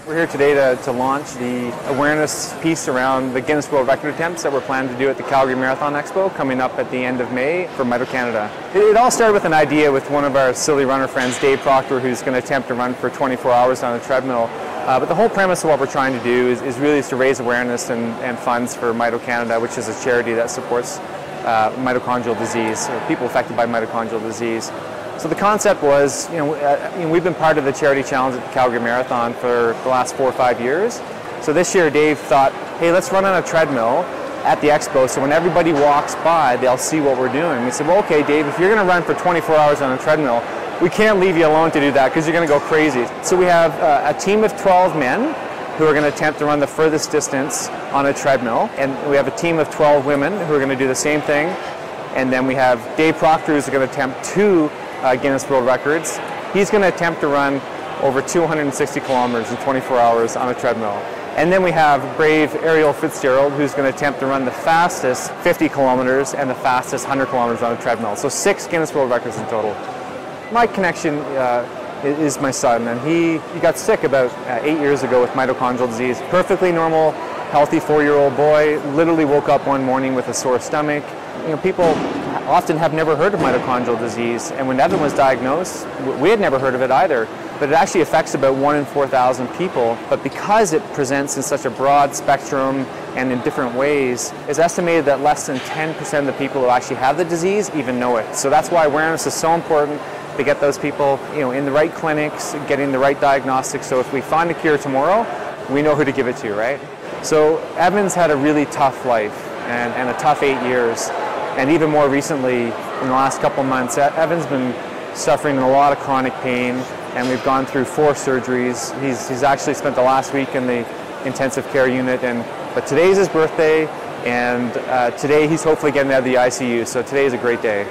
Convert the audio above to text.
We're here today to launch the awareness piece around the Guinness World Record attempts that we're planning to do at the Calgary Marathon Expo coming up at the end of May for Mito Canada. It all started with an idea with one of our silly runner friends, Dave Proctor, who's going to attempt to run for 24 hours on a treadmill. But the whole premise of what we're trying to do is really to raise awareness and funds for Mito Canada, which is a charity that supports mitochondrial disease, or people affected by mitochondrial disease. So the concept was, we've been part of the charity challenge at the Calgary Marathon for the last 4 or 5 years. So this year Dave thought, hey, let's run on a treadmill at the expo so when everybody walks by, they'll see what we're doing. We said, well, okay, Dave, if you're going to run for 24 hours on a treadmill, we can't leave you alone to do that because you're going to go crazy. So we have a team of 12 men who are going to attempt to run the furthest distance on a treadmill. And we have a team of 12 women who are going to do the same thing. And then we have Dave Proctor, who's going to attempt 2 Guinness World Records. He's going to attempt to run over 260 kilometers in 24 hours on a treadmill. And then we have brave Ariel Fitzgerald, who's going to attempt to run the fastest 50 kilometers and the fastest 100 kilometers on a treadmill. So 6 Guinness World Records in total. My connection is my son, and he got sick about 8 years ago with mitochondrial disease. Perfectly normal, healthy 4-year-old boy, literally woke up one morning with a sore stomach. People often have never heard of mitochondrial disease, and when Evan was diagnosed, we had never heard of it either. But it actually affects about 1 in 4,000 people. But because it presents in such a broad spectrum and in different ways, it's estimated that less than 10% of the people who actually have the disease even know it. So that's why awareness is so important, to get those people in the right clinics, getting the right diagnostics. So if we find a cure tomorrow, we know who to give it to, right? So Evan's had a really tough life and a tough 8 years. And even more recently, in the last couple months, Evan's been suffering a lot of chronic pain, and we've gone through 4 surgeries. He's actually spent the last week in the intensive care unit, but today's his birthday, and today he's hopefully getting out of the ICU, so today is a great day.